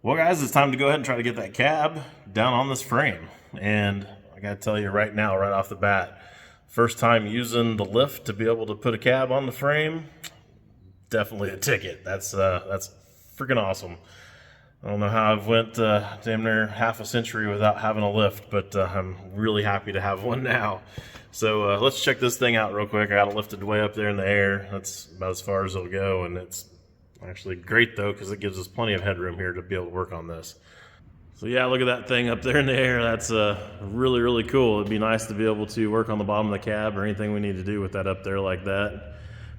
Well, guys, it's time to go ahead and try to get that cab down on this frame. And I gotta tell you right now, right off the bat, first time using the lift to be able to put a cab on the frame, definitely a ticket. That's freaking awesome. I don't know how I've went damn near half a century without having a lift, but I'm really happy to have one now. So let's check this thing out real quick. I got it lifted way up there in the air. That's about as far as it'll go, and it's actually great though, because it gives us plenty of headroom here to be able to work on this. So yeah, look at that thing up there in the air. That's really, really cool. It'd be nice to be able to work on the bottom of the cab or anything we need to do with that up there like that.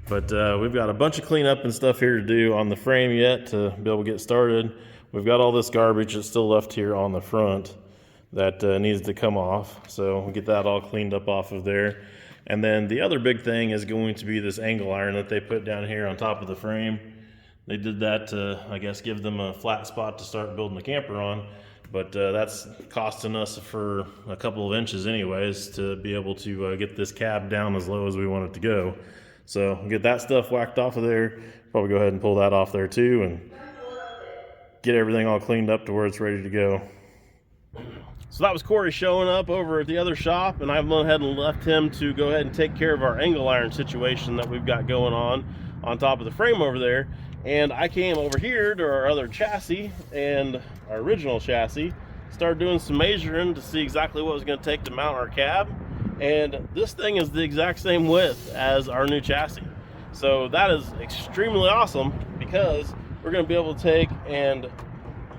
But we've got a bunch of cleanup and stuff here to do on the frame yet to be able to get started. We've got all this garbage that's still left here on the front that needs to come off. So we'll get that all cleaned up off of there. And then the other big thing is going to be this angle iron that they put down here on top of the frame. They did that to, I guess, give them a flat spot to start building the camper on. But that's costing us for a couple of inches anyways to be able to get this cab down as low as we want it to go. So we'll get that stuff whacked off of there. Probably go ahead and pull that off there too and get everything all cleaned up to where it's ready to go. So that was Corey showing up over at the other shop, and I've went ahead and left him to go ahead and take care of our angle iron situation that we've got going on top of the frame over there. And I came over here to our other chassis and our original chassis, started doing some measuring to see exactly what it was going to take to mount our cab. And this thing is the exact same width as our new chassis. So that is extremely awesome, because we're going to be able to take and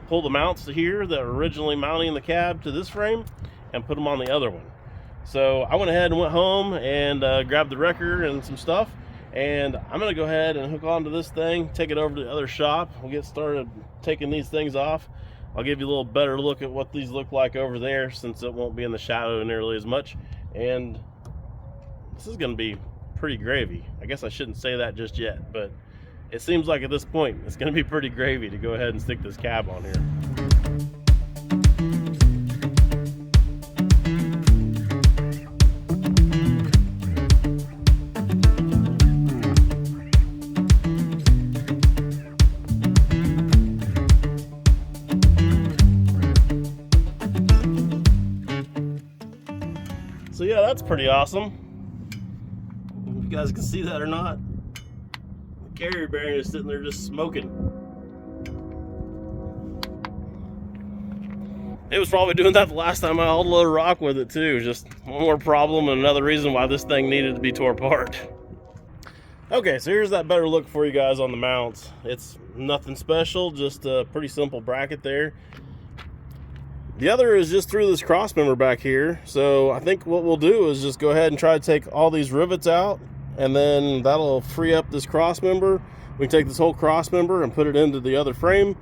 pull the mounts to here that are originally mounting the cab to this frame and put them on the other one. So I went ahead and went home and grabbed the wrecker and some stuff. And I'm going to go ahead and hook onto this thing, take it over to the other shop. We'll get started taking these things off. I'll give you a little better look at what these look like over there, since it won't be in the shadow nearly as much. And this is going to be pretty gravy. I guess I shouldn't say that just yet, but it seems like at this point it's going to be pretty gravy to go ahead and stick this cab on here. So yeah, that's pretty awesome. If you guys can see that or not, the carrier bearing is sitting there just smoking. It was probably doing that the last time I hauled a load of rock with it too. Just one more problem and another reason why this thing needed to be tore apart. Okay, so here's that better look for you guys on the mounts. It's nothing special, just a pretty simple bracket there. The other is just through this cross member back here. So I think what we'll do is just go ahead and try to take all these rivets out, and then that'll free up this cross member. We can take this whole cross member and put it into the other frame.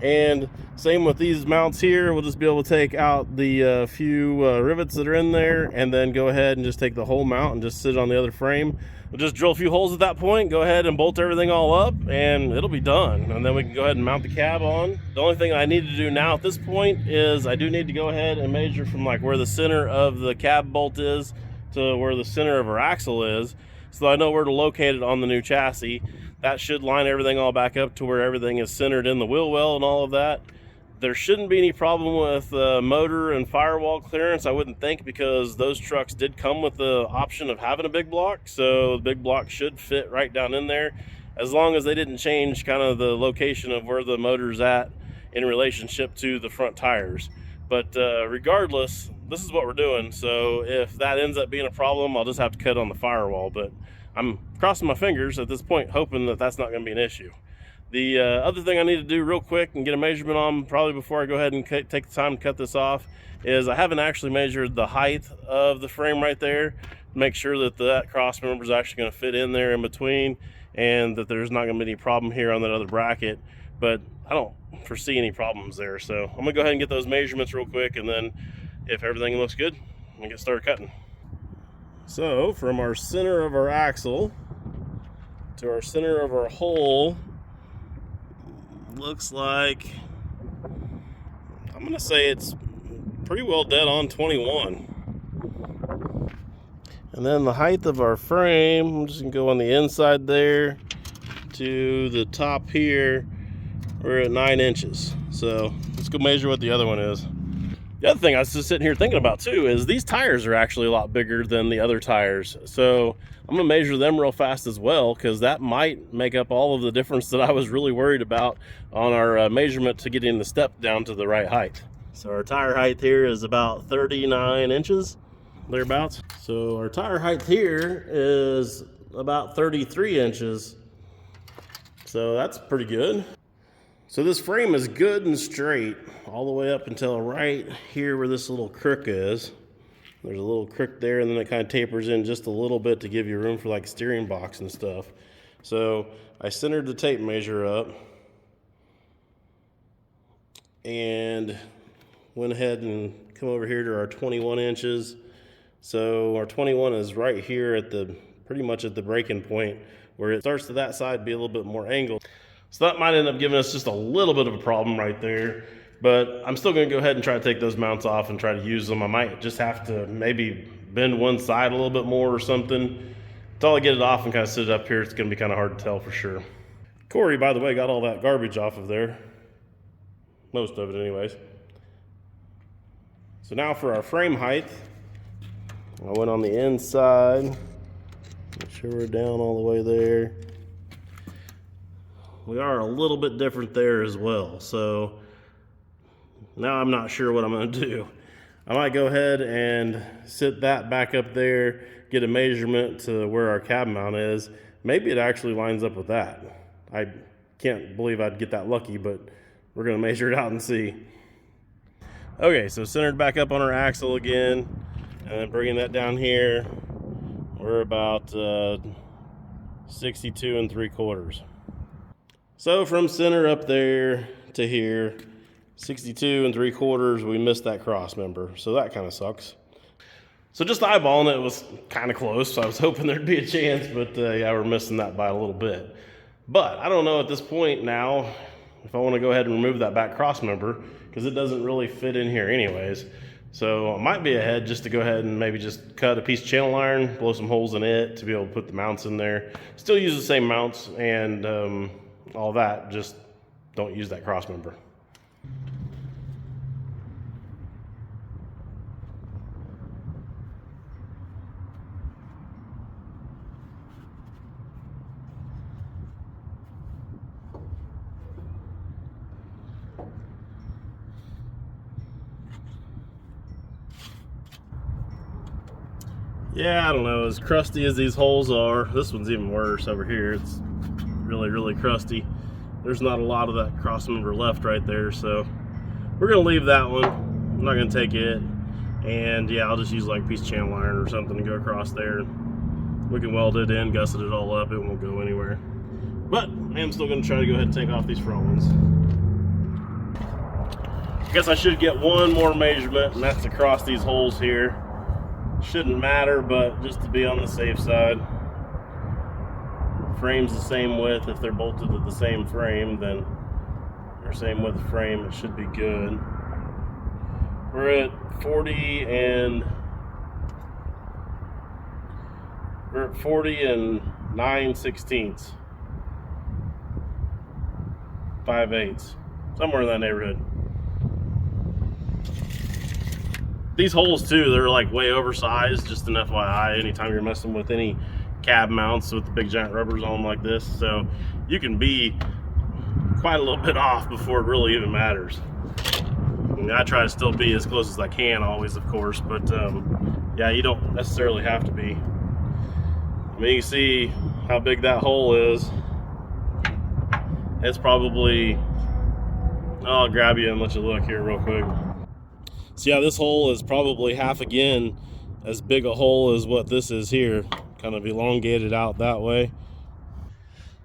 And same with these mounts here. We'll just be able to take out the few rivets that are in there, and then go ahead and just take the whole mount and just sit it on the other frame. We'll just drill a few holes at that point, go ahead and bolt everything all up, and it'll be done. And then we can go ahead and mount the cab on. The only thing I need to do now at this point is I do need to go ahead and measure from like where the center of the cab bolt is to where the center of our axle is, so I know where to locate it on the new chassis. That should line everything all back up to where everything is centered in the wheel well and all of that. There shouldn't be any problem with motor and firewall clearance, I wouldn't think, because those trucks did come with the option of having a big block, so the big block should fit right down in there, as long as they didn't change kind of the location of where the motor's at in relationship to the front tires. But regardless, this is what we're doing, so if that ends up being a problem, I'll just have to cut on the firewall. But I'm crossing my fingers at this point, hoping that that's not going to be an issue. The other thing I need to do real quick and get a measurement on, probably before I go ahead and take the time to cut this off, is I haven't actually measured the height of the frame right there to make sure that that cross member is actually going to fit in there in between, and that there's not going to be any problem here on that other bracket. But I don't foresee any problems there, so I'm going to go ahead and get those measurements real quick, and then if everything looks good, I'm going to get started cutting. So from our center of our axle to our center of our hole, looks like, I'm gonna say it's pretty well dead on 21. And then the height of our frame, I'm just gonna go on the inside there to the top here, we're at 9 inches. So let's go measure what the other one is. The other thing I was just sitting here thinking about too is these tires are actually a lot bigger than the other tires. So I'm gonna measure them real fast as well, because that might make up all of the difference that I was really worried about on our measurement to getting the step down to the right height. So our tire height here is about 39 inches, thereabouts. So our tire height here is about 33 inches. So that's pretty good. So this frame is good and straight all the way up until right here where this little crook is. There's a little crook there, and then it kind of tapers in just a little bit to give you room for like steering box and stuff. So I centered the tape measure up and went ahead and come over here to our 21 inches. So our 21 is right here at the pretty much at the breaking point where it starts to that side be a little bit more angled. So that might end up giving us just a little bit of a problem right there, but I'm still gonna go ahead and try to take those mounts off and try to use them. I might just have to maybe bend one side a little bit more or something. Until I get it off and kind of sit it up here, it's gonna be kind of hard to tell for sure. Corey, by the way, got all that garbage off of there. Most of it anyways. So now for our frame height, I went on the inside. Make sure we're down all the way there. We are a little bit different there as well. So now I'm not sure what I'm gonna do. I might go ahead and sit that back up there, get a measurement to where our cab mount is. Maybe it actually lines up with that. I can't believe I'd get that lucky, but we're gonna measure it out and see. Okay, so centered back up on our axle again, and then bringing that down here, we're about 62 3/4. So from center up there to here, 62 3/4, we missed that cross member. So that kind of sucks. So just eyeballing it was kind of close. So I was hoping there'd be a chance, but yeah, we're missing that by a little bit. But I don't know at this point now if I want to go ahead and remove that back cross member, because it doesn't really fit in here anyways. So it might be ahead just to go ahead and maybe just cut a piece of channel iron, blow some holes in it to be able to put the mounts in there. Still use the same mounts and all that, just don't use that cross member. Yeah, I don't know, as crusty as these holes are, this one's even worse over here. It's really crusty. There's not a lot of that cross member left right there, so we're gonna leave that one. I'm not gonna take it, and yeah, I'll just use like a piece of channel iron or something to go across there. We can weld it in, gusset it all up, it won't go anywhere. But I am still gonna try to go ahead and take off these front ones. I guess I should get one more measurement, and that's across these holes here. Shouldn't matter, but just to be on the safe side. Frame's the same width. If they're bolted to the same frame, then they're same width frame, it should be good. We're at 40 and 9/16, 5/8, somewhere in that neighborhood. These holes too, they're like way oversized, just an FYI, anytime you're messing with any cab mounts with the big giant rubbers on them like this. So you can be quite a little bit off before it really even matters. I mean, I try to still be as close as I can always, of course, but yeah, you don't necessarily have to be. I mean, you can see how big that hole is. It's probably, I'll grab you and let you look here real quick. So yeah, this hole is probably half again as big a hole as what this is here, kind of elongated out that way.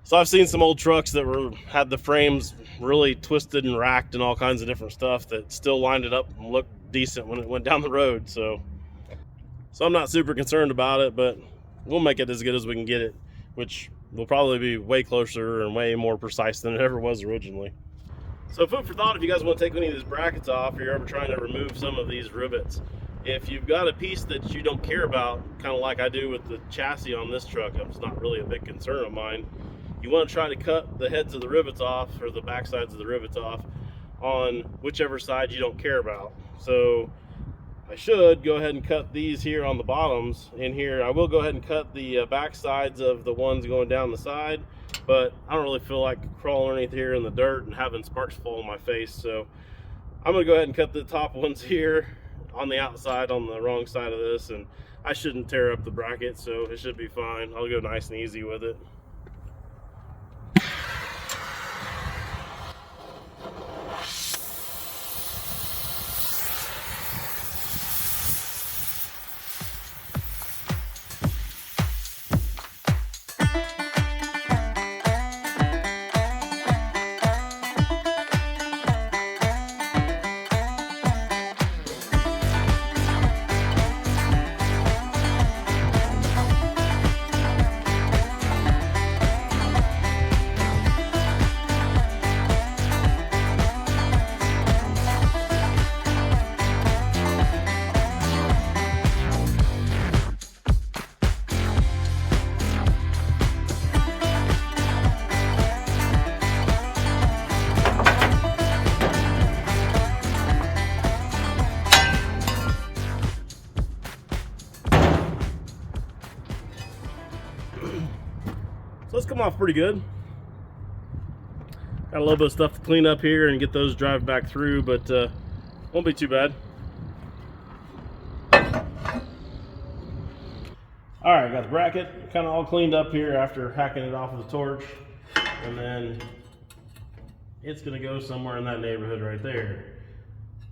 So I've seen some old trucks that had the frames really twisted and racked and all kinds of different stuff that still lined it up and looked decent when it went down the road. So I'm not super concerned about it, but we'll make it as good as we can get it, which will probably be way closer and way more precise than it ever was originally. So food for thought, if you guys want to take any of these brackets off, or you're ever trying to remove some of these rivets. If you've got a piece that you don't care about, kind of like I do with the chassis on this truck, it's not really a big concern of mine. you want to try to cut the heads of the rivets off, or the back sides of the rivets off, on whichever side you don't care about. So I should go ahead and cut these here on the bottoms in here. I will go ahead and cut the back sides of the ones going down the side, but I don't really feel like crawling underneath here in the dirt and having sparks fall on my face. So I'm gonna go ahead and cut the top ones here on the outside on the wrong side of this, and I shouldn't tear up the bracket, so it should be fine. I'll go nice and easy with it. So it's come off pretty good. Got a little bit of stuff to clean up here and get those drive back through, but won't be too bad. All right, got the bracket kind of all cleaned up here after hacking it off with a torch, and then it's gonna go somewhere in that neighborhood right there.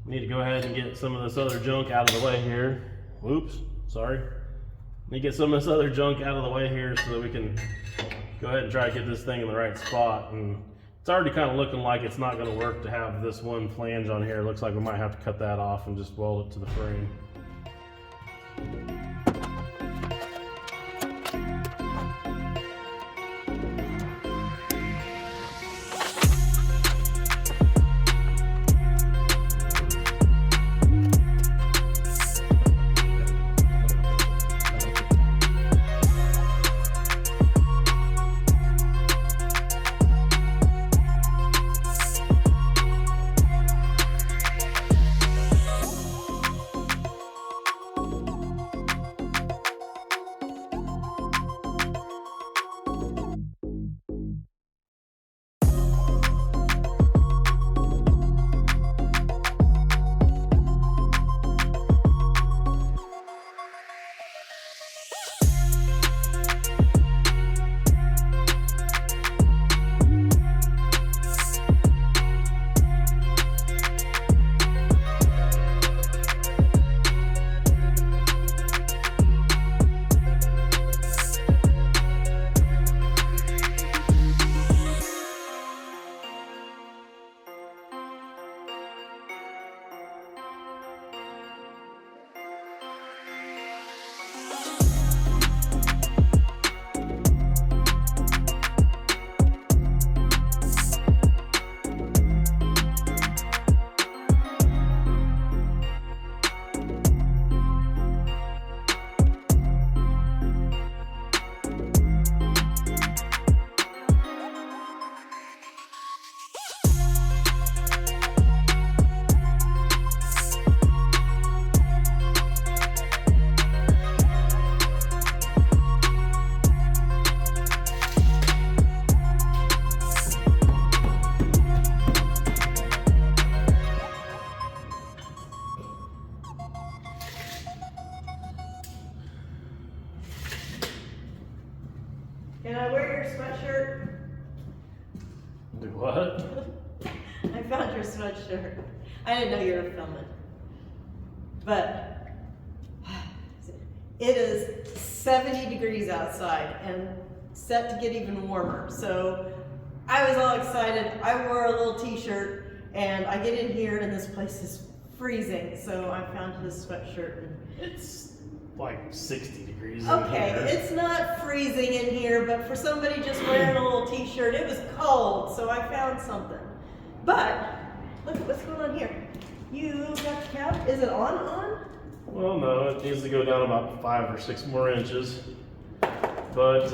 Need to go ahead and get some of this other junk out of the way here. Whoops, sorry. Need to get some of this other junk out of the way here so that we can go ahead and try to get this thing in the right spot. And it's already kind of looking like it's not going to work to have this one flange on here. It looks like we might have to cut that off and just weld it to the frame. Can I wear your sweatshirt? Do what? I found your sweatshirt. I didn't know you were filming. But it is 70 degrees outside and set to get even warmer. So I was all excited. I wore a little t-shirt and I get in here and this place is freezing. So I found this sweatshirt. It's like 60 degrees. Okay, it's not freezing in here, but for somebody just wearing a little t-shirt, it was cold, so I found something. But look at what's going on here. You got the cap. Is it on? Well, no, it needs to go down about 5 or 6 more inches. But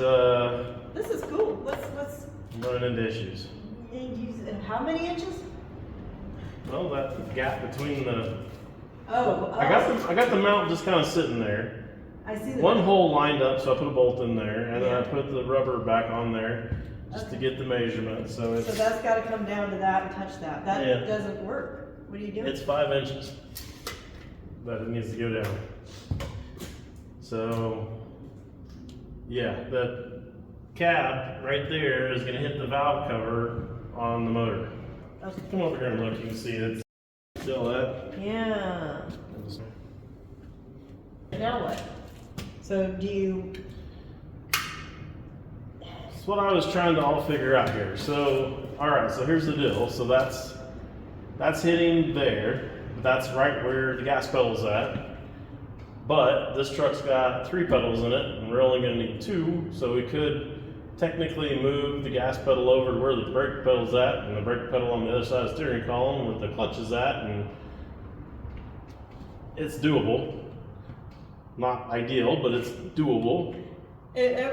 This is cool. Let's I'm running into issues. How many inches? Well, that gap between the... Oh, I got the mount just kind of sitting there. I see the One hole lined up, so I put a bolt in there, and then I Yeah. put the rubber back on there just to get the measurement. So it's... So that's got to come down to that and touch that. That Yeah. doesn't work. What are you doing? It's 5 inches that it needs to go down. So, yeah, the cab right there is going to hit the valve cover on the motor. Okay. Come over here and look. You can see it's still that. Yeah. Now what? So do you? That's what I was trying to all figure out here. So, all right. So here's the deal. So that's hitting there. That's right where the gas pedal's at. But this truck's got 3 pedals in it, and we're only going to need 2. So we could technically move the gas pedal over to where the brake pedal's at, and the brake pedal on the other side of the steering column where the clutch is at, and it's doable. Not ideal, but it's doable. Yeah,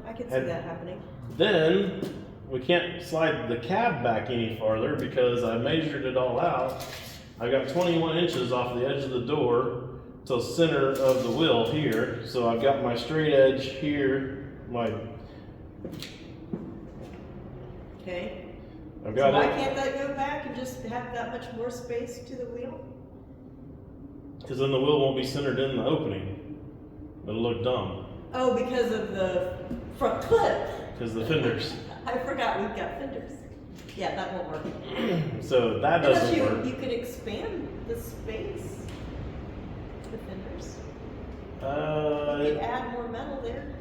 I can see And- that happening. Then we can't slide the cab back any farther because I measured it all out. I got 21 inches off the edge of the door to the center of the wheel here. So I've got my straight edge here. Okay. I've So got why it can't that go back and just have that much more space to the wheel? because then the wheel won't be centered in the opening. It'll look dumb Oh, because of the front clip. because the fenders. I forgot we've got fenders. Yeah, that won't work. So that Unless doesn't work. you could expand the space. The fenders. You could add more metal there.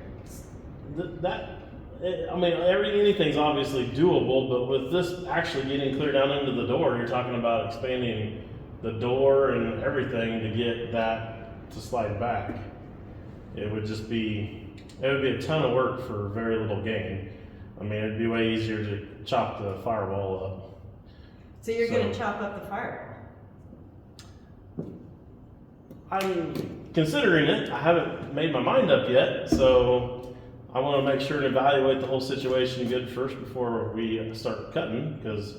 I mean, anything's obviously doable, but with this actually getting clear down into the door, you're talking about expanding the door and everything to get that to slide back. It would be a ton of work for very little gain. I mean, it'd be way easier to chop the firewall up. So you're going to chop up the firewall. I'm considering it. I haven't made my mind up yet, so I want to make sure and evaluate the whole situation good first before we start cutting, because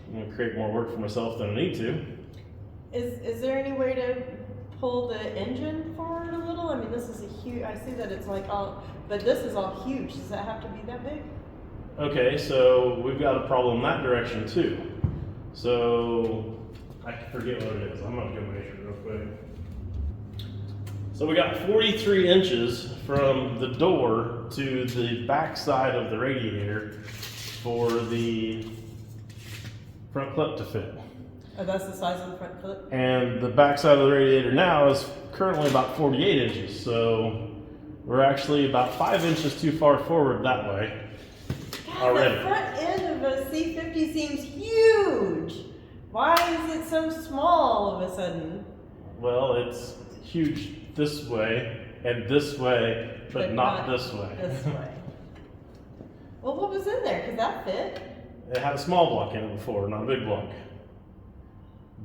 I'm going to create more work for myself than I need to. Is there any way to pull the engine forward a little? I mean, this is a huge, I see that it's like all, but this is all huge. Does that have to be that big? Okay, so we've got a problem in that direction too. So I forget what it is. I'm going to go measure real quick. So we got 43 inches from the door to the back side of the radiator for the front clip to fit. Oh, that's the size of the front clip? And the back side of the radiator now is currently about 48 inches. So we're actually about 5 inches too far forward that way already. The front end of a C50 seems huge. Why is it so small all of a sudden? Well, it's huge this way and this way, but not this way. This way. Well, what was in there? Because that fit. It had a small block in it before, not a big block.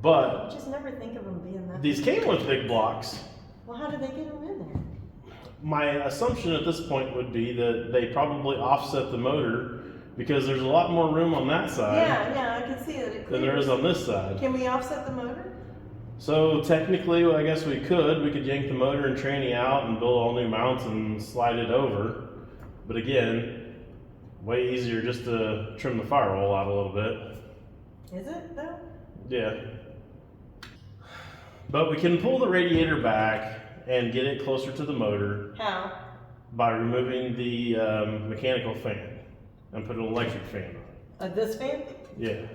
But I just never think of them being that these big. came with big blocks. Well, how did they get them in there? My assumption at this point would be that they probably offset the motor because there's a lot more room on that side Yeah, I can see that it than there is on this side. Can we offset the motor? So technically, I guess we could yank the motor and tranny out and build all new mounts and slide it over. But again, way easier just to trim the firewall out a little bit. Is it though? Yeah. But we can pull the radiator back and get it closer to the motor How? by removing the mechanical fan and put an electric fan on it. This fan? Yeah. Okay.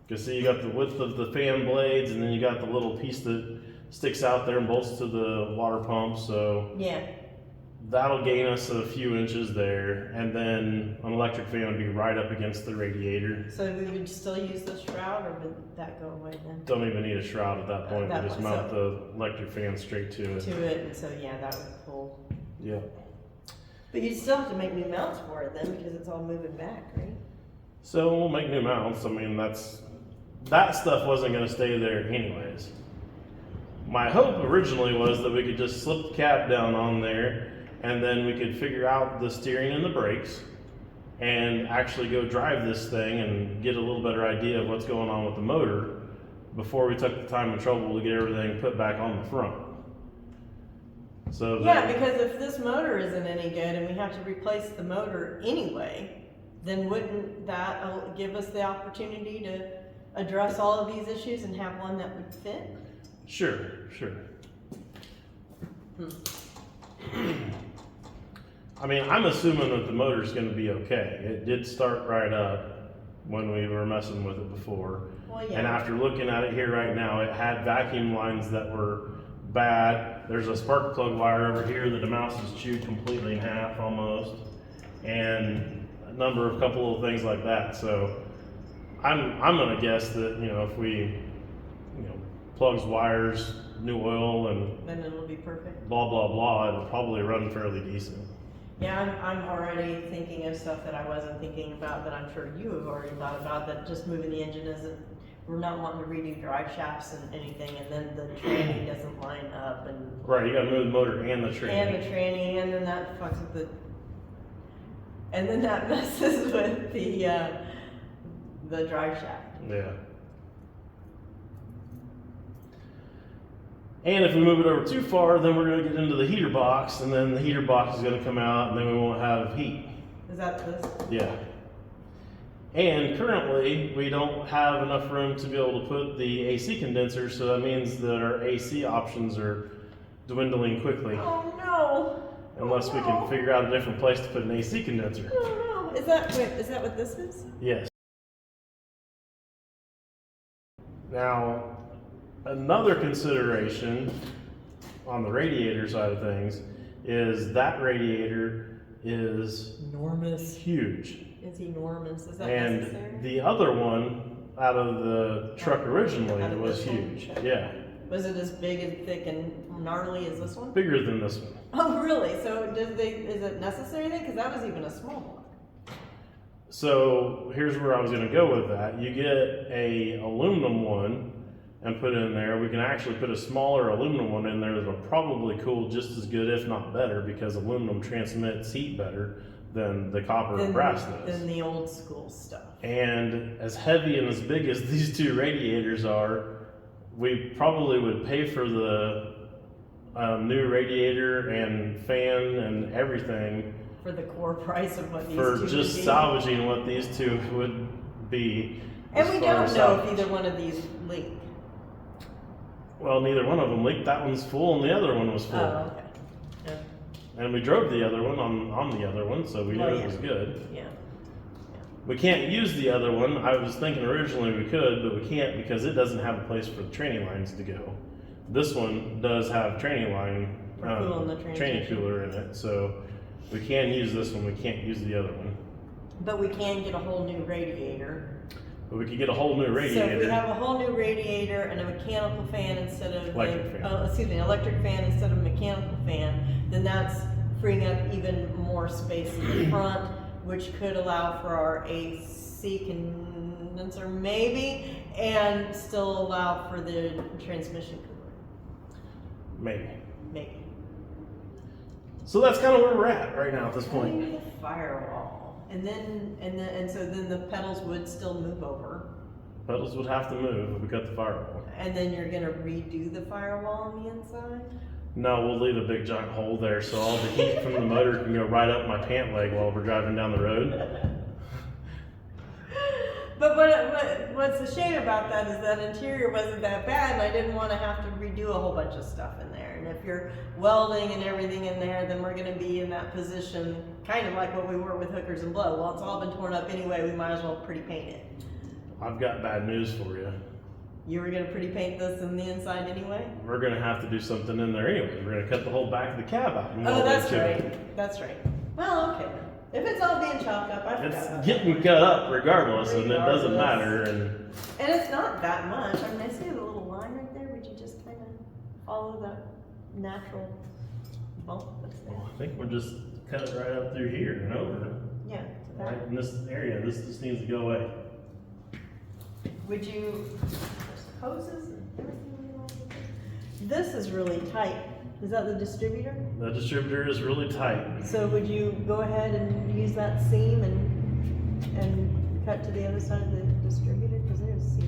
Because see, you got the width of the fan blades, and then you got the little piece that sticks out there and bolts to the water pump. So Yeah. that'll gain us a few inches there, and then an electric fan would be right up against the radiator. So we would still use the shroud, or would that go away then? Don't even need a shroud at that point. That We just point, mount the electric fan straight to it. To it, and so yeah, that would pull. Yeah. But you still have to make new mounts for it then, because it's all moving back, right? So we'll make new mounts. I mean, that stuff wasn't going to stay there anyways. My hope originally was that we could just slip the cap down on there, and then we could figure out the steering and the brakes. and actually go drive this thing and get a little better idea of what's going on with the motor before we took the time and trouble to get everything put back on the front. So yeah, because if this motor isn't any good and we have to replace the motor anyway, then wouldn't that give us the opportunity to address all of these issues and have one that would fit? Sure. I mean, I'm assuming that the motor's going to be okay. It did start right up when we were messing with it before. Well, yeah. And after looking at it here right now, it had vacuum lines that were bad. There's a spark plug wire over here that the mouse has chewed completely in half almost. And a couple of things like that. So I'm going to guess that, if we, plugs, wires, new oil, and then it'll be perfect. blah, blah, blah, it'll probably run fairly decent. Yeah, I'm already thinking of stuff that I wasn't thinking about that I'm sure you have already thought about, that just moving the engine isn't, we're not wanting to redo drive shafts and anything, and then the tranny doesn't line up, and Right, you gotta move the motor and the tranny. and then that fucks with and then that messes with the drive shaft. Yeah. And if we move it over too far, then we're going to get into the heater box, and then the heater box is going to come out, and then we won't have heat. Is that this? Yeah. And currently, we don't have enough room to be able to put the AC condenser, so that means that our AC options are dwindling quickly. Oh no! Unless we can figure out a different place to put an AC condenser. Oh no! Is that what this is? Yes. Now, another consideration on the radiator side of things is that radiator is enormous. Huge. It's enormous. Is that and necessary? The other one out of the truck originally was huge. Okay. Yeah. Was it as big and thick and gnarly as this one? Bigger than this one. Oh, really? So is it necessary then? Because that was even a small one. So here's where I was going to go with that. You get a aluminum one and put it in there. We can actually put a smaller aluminum one in there that'll probably cool just as good, if not better, because aluminum transmits heat better than the copper or brass does. Than the old school stuff. And as heavy and as big as these two radiators are, we probably would pay for the new radiator and fan and everything for the core price of what these for two would just be. salvaging what these two would be. And we don't know if either one of these leak. Well, neither one of them leaked. That one's full and the other one was full. Oh, okay. Yeah. And we drove the other one on the other one, so we knew it was good. Yeah. We can't use the other one. I was thinking originally we could, but we can't because it doesn't have a place for the tranny lines to go. This one does have tranny line, tranny cooler in it, so we can use this one. We can't use the other one. But we can get a whole new radiator. But we could get a whole new radiator. So if we have a whole new radiator and a mechanical fan instead of electric fan instead of mechanical fan, then that's freeing up even more space in the front, which could allow for our AC condenser maybe, and still allow for the transmission cooler. Maybe. So that's kind of where we're at right now at this point. The firewall. And so then the pedals would still move over. Pedals would have to move if we cut the firewall. And then you're gonna redo the firewall on the inside? No, we'll leave a big giant hole there so all the heat from the motor can go right up my pant leg while we're driving down the road. But what's a shame about that is that interior wasn't that bad, and I didn't want to have to redo a whole bunch of stuff in there. And if you're welding and everything in there, then we're going to be in that position, kind of like what we were with hookers and blow. Well, it's all been torn up anyway. We might as well pretty paint it. I've got bad news for you. You were going to pretty paint this in the inside anyway? We're going to have to do something in there anyway. We're going to cut the whole back of the cab out. Oh, that's right. That's right. Well, okay. If it's all being chopped up, I forgot. It's getting cut up regardless, and it doesn't matter. And it's not that much. I mean, I see the little line right there. Would you just kind of follow that natural bump that's there? I think we'll just cut it right up through here and over. Yeah. Right in this area. This just needs to go away. Would you, hoses and everything? This is really tight. Is that the distributor? The distributor is really tight. So would you go ahead and use that seam and and cut to the other side of the distributor? Because there's C.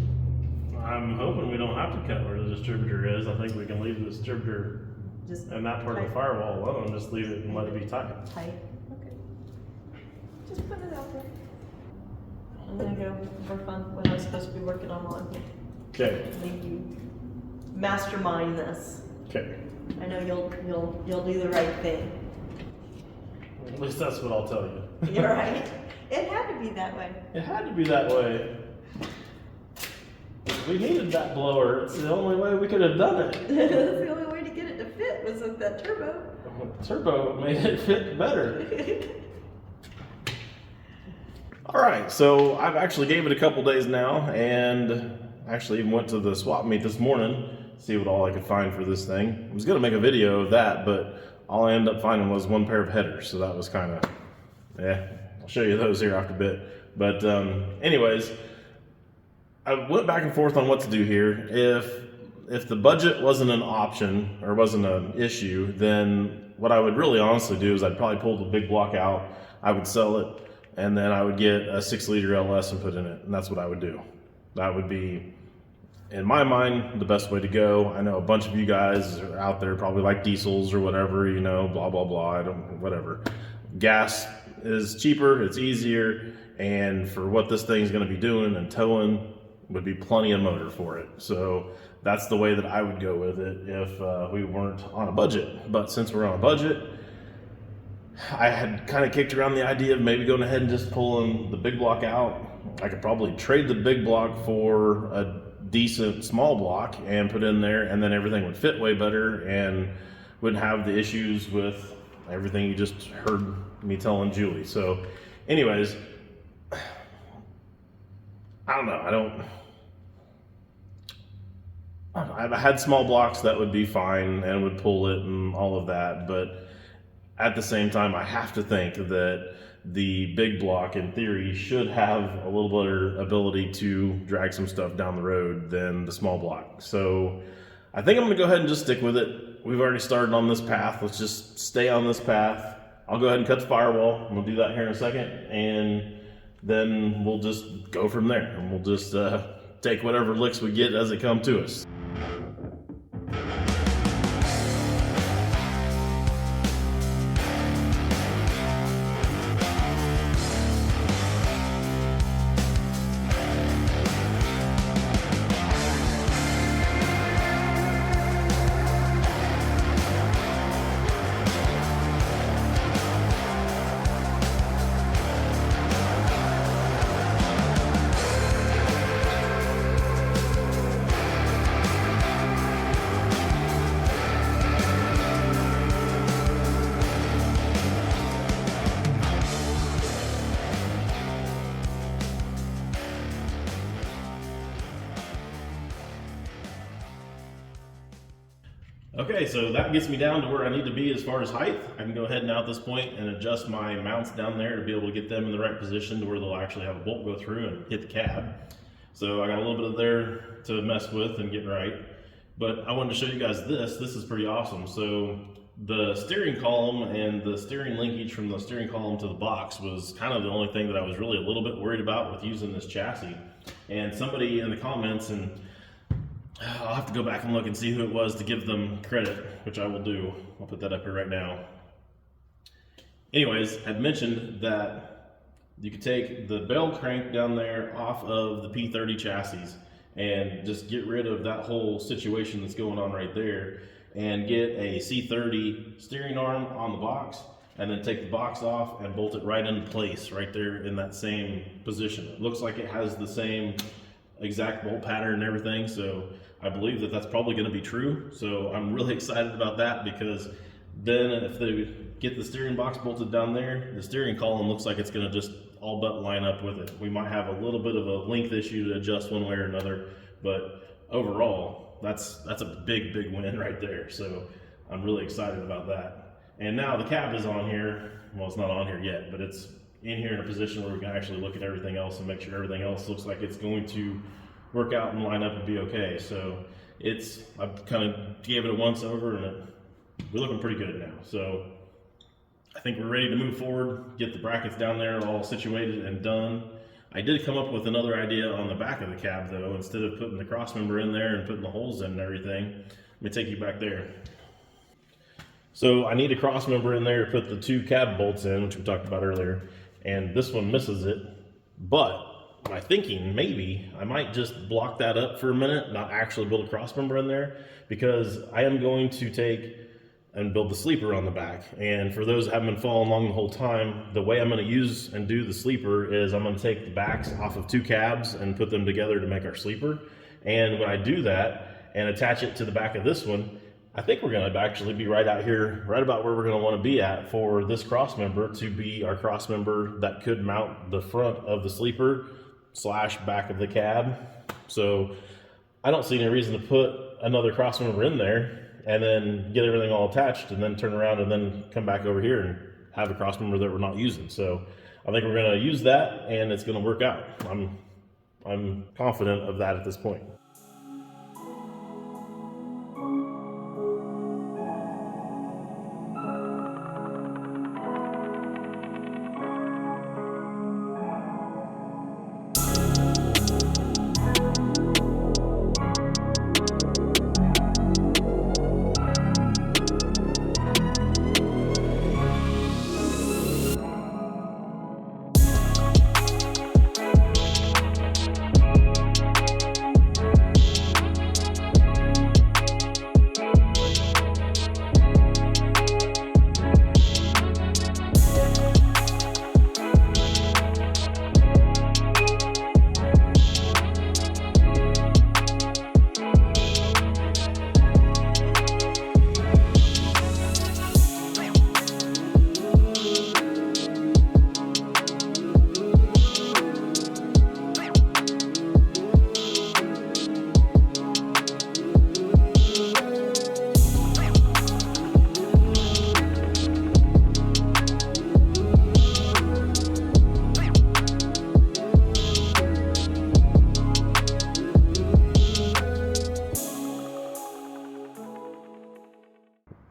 I'm hoping we don't have to cut where the distributor is. I think we can leave the distributor Just and that part of the firewall alone, just leave it and let it be tight. tight. Okay. Just put it out there. I'm gonna go work on what I'm supposed to be working on. Okay. Leave you mastermind this. Okay. I know you'll do the right thing. At least that's what I'll tell you. You're right. It had to be that way. It had to be that way. We needed that blower. It's the only way we could have done it. That's the only way to get it to fit was with that turbo. Turbo made it fit better. All right, so I've actually gave it a couple days now, and actually even went to the swap meet this morning, see what all I could find for this thing. I was gonna make a video of that, but all I ended up finding was one pair of headers, so that was kind of, yeah. I'll show you those here after a bit. But anyways, I went back and forth on what to do here. If the budget wasn't an option or wasn't an issue, then what I would really honestly do is I'd probably pull the big block out, I would sell it, and then I would get a 6-liter LS and put in it, and that's what I would do. That would be, in my mind, the best way to go. I know a bunch of you guys are out there probably like diesels or whatever, you know, blah, blah, blah, whatever. Gas is cheaper, it's easier, and for what this thing's gonna be doing and towing, would be plenty of motor for it. So that's the way that I would go with it if we weren't on a budget. But since we're on a budget, I had kind of kicked around the idea of maybe going ahead and just pulling the big block out. I could probably trade the big block for a decent small block and put in there, and then everything would fit way better and wouldn't have the issues with everything you just heard me telling Julie. So anyways, I don't know. I had small blocks that would be fine and would pull it and all of that, but at the same time, I have to think that the big block, in theory, should have a little better ability to drag some stuff down the road than the small block. So I think I'm gonna go ahead and just stick with it. We've already started on this path. Let's just stay on this path. I'll go ahead and cut the firewall. I'm gonna do that here in a second, and then we'll just go from there. And we'll just take whatever licks we get as they come to us. Okay, so that gets me down to where I need to be as far as height. I can go ahead now at this point and adjust my mounts down there to be able to get them in the right position to where they'll actually have a bolt go through and hit the cab. So I got a little bit of there to mess with and get right. But I wanted to show you guys this. This is pretty awesome. So the steering column and the steering linkage from the steering column to the box was kind of the only thing that I was really a little bit worried about with using this chassis. And somebody in the comments, and I'll have to go back and look and see who it was to give them credit, which I will do. I'll put that up here right now. Anyways, I'd mentioned that you could take the bell crank down there off of the P30 chassis and just get rid of that whole situation that's going on right there and get a C30 steering arm on the box, and then take the box off and bolt it right into place right there in that same position. It looks like it has the same exact bolt pattern and everything, so I believe that that's probably going to be true. So I'm really excited about that, because then if they get the steering box bolted down there, the steering column looks like it's going to just all but line up with it. We might have a little bit of a length issue to adjust one way or another, but overall that's a big win right there. So I'm really excited about that. And now the cab is on here. Well, it's not on here yet, but it's in here in a position where we can actually look at everything else and make sure everything else looks like it's going to work out and line up and be okay. So I've kind of gave it a once over, and we're looking pretty good now. So I think we're ready to move forward, get the brackets down there all situated and done. I did come up with another idea on the back of the cab though. Instead of putting the cross member in there and putting the holes in and everything, let me take you back there. So I need a cross member in there to put the 2 cab bolts in, which we talked about earlier, and this one misses it. But my thinking, maybe I might just block that up for a minute, not actually build a cross member in there, because I am going to take and build the sleeper on the back. And for those that haven't been following along the whole time, the way I'm going to use and do the sleeper is I'm going to take the backs off of 2 cabs and put them together to make our sleeper. And when I do that and attach it to the back of this one, I think we're going to actually be right out here, right about where we're going to want to be at for this cross member to be our cross member that could mount the front of the sleeper / back of the cab. So I don't see any reason to put another cross member in there and then get everything all attached and then turn around and then come back over here and have a cross member that we're not using. So I think we're going to use that and it's going to work out. I'm confident of that at this point.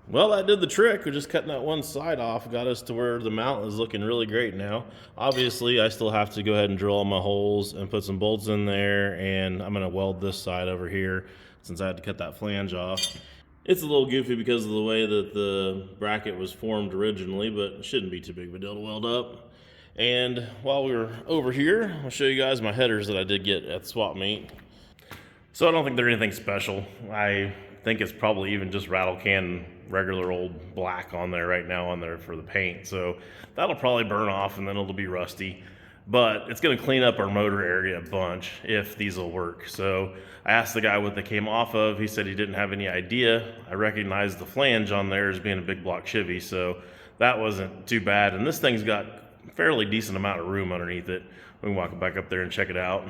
Well, that did the trick. We're just cutting that one side off, got us to where the mount is looking really great now. Obviously, I still have to go ahead and drill all my holes and put some bolts in there, and I'm gonna weld this side over here since I had to cut that flange off. It's a little goofy because of the way that the bracket was formed originally, but it shouldn't be too big of a deal to weld up. And while we were over here, I'll show you guys my headers that I did get at the swap meet. So I don't think they're anything special. I think it's probably even just rattle can regular old black on there right now on there for the paint. So that'll probably burn off and then it'll be rusty. But it's going to clean up our motor area a bunch if these will work. So I asked the guy what they came off of. He said he didn't have any idea. I recognized the flange on there as being a big block Chevy, so that wasn't too bad. And this thing's got a fairly decent amount of room underneath it. We can walk back up there and check it out.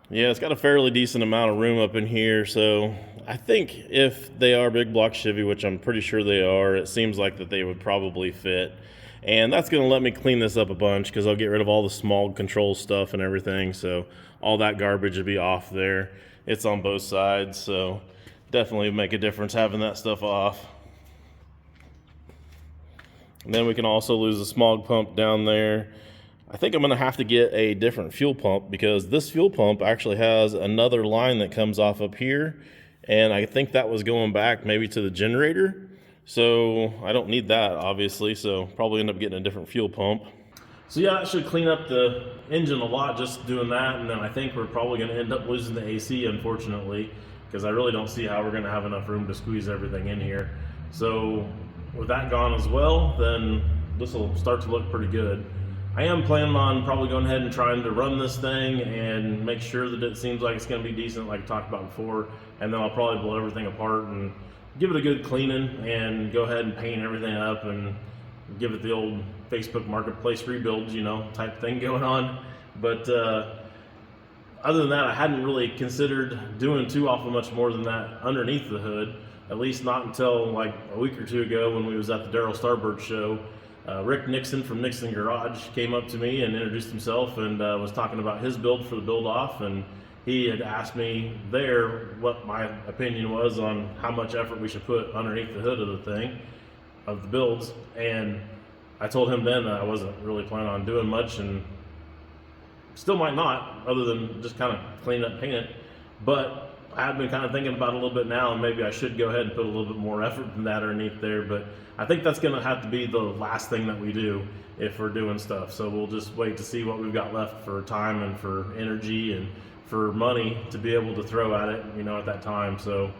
Yeah, it's got a fairly decent amount of room up in here, so I think if they are big block Chevy, which I'm pretty sure they are, it seems like that they would probably fit. And that's going to let me clean this up a bunch because I'll get rid of all the small control stuff and everything, so all that garbage will be off there. It's on both sides, so definitely make a difference having that stuff off. And then we can also lose the smog pump down there. I think I'm going to have to get a different fuel pump because this fuel pump actually has another line that comes off up here, and I think that was going back maybe to the generator. So I don't need that, obviously, so probably end up getting a different fuel pump. So yeah, that should clean up the engine a lot just doing that, and then I think we're probably going to end up losing the AC, unfortunately, because I really don't see how we're going to have enough room to squeeze everything in here. So with that gone as well, then this will start to look pretty good. I am planning on probably going ahead and trying to run this thing and make sure that it seems like it's going to be decent, like I talked about before, and then I'll probably blow everything apart and give it a good cleaning and go ahead and paint everything up and give it the old Facebook Marketplace rebuild, you know, type thing going on. But other than that, I hadn't really considered doing too awful much more than that underneath the hood, at least not until like a week or two ago when we was at the Daryl Starbird show. Rick Nixon from Nixon Garage came up to me and introduced himself and was talking about his build for the build off, and he had asked me there what my opinion was on how much effort we should put underneath the hood of the thing, of the builds, and I told him then that I wasn't really planning on doing much, and Still might not, other than just kind of clean it up, paint it. But I've been kind of thinking about it a little bit now, and maybe I should go ahead and put a little bit more effort than that underneath there. But I think that's going to have to be the last thing that we do if we're doing stuff. So we'll just wait to see what we've got left for time and for energy and for money to be able to throw at it, at that time. So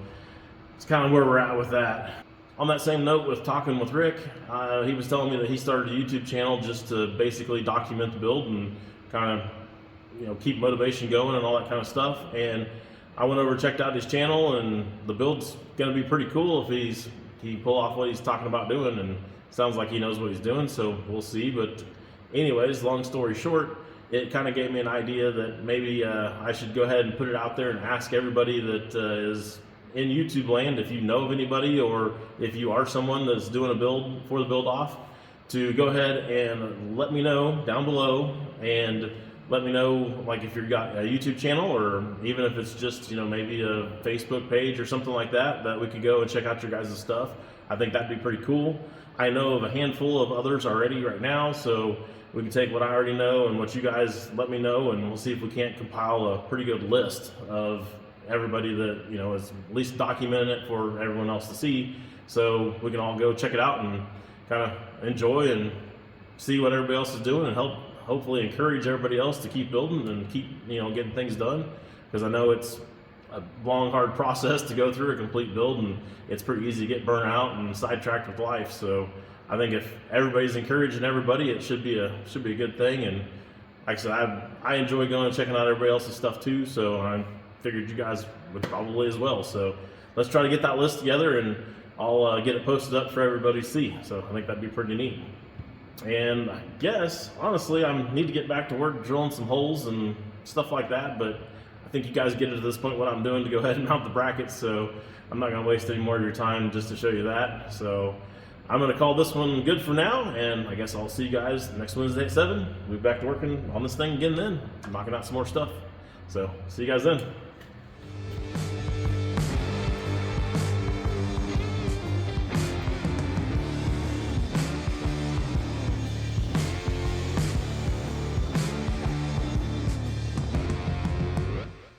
it's kind of where we're at with that. On that same note, with talking with Rick, he was telling me that he started a YouTube channel just to basically document the build and kind of keep motivation going and all that kind of stuff. And I went over and checked out his channel, and the build's going to be pretty cool if he pull off what he's talking about doing, and sounds like he knows what he's doing, so we'll see. But anyways, long story short, it kind of gave me an idea that maybe I should go ahead and put it out there and ask everybody that is in YouTube land, if you know of anybody, or if you are someone that's doing a build for the build off, to go ahead and let me know down below, and let me know, like, if you've got a YouTube channel, or even if it's just maybe a Facebook page or something like that we could go and check out your guys' stuff. I think that'd be pretty cool. I know of a handful of others already right now, so we can take what I already know and what you guys let me know, and we'll see if we can't compile a pretty good list of everybody that is at least documenting it for everyone else to see, so we can all go check it out and kind of enjoy and see what everybody else is doing, and hopefully encourage everybody else to keep building and keep getting things done, because I know it's a long, hard process to go through a complete build, and it's pretty easy to get burnt out and sidetracked with life. So I think if everybody's encouraging everybody, it should be a good thing. And like I said, I enjoy going and checking out everybody else's stuff too, so I figured you guys would probably as well. So let's try to get that list together, and I'll get it posted up for everybody to see. So I think that'd be pretty neat. And I guess, honestly, I need to get back to work drilling some holes and stuff like that, but I think you guys get it to this point what I'm doing to go ahead and mount the brackets, so I'm not going to waste any more of your time just to show you that. So I'm going to call this one good for now, and I guess I'll see you guys next Wednesday at 7. We'll be back to working on this thing again then, knocking out some more stuff. So see you guys then.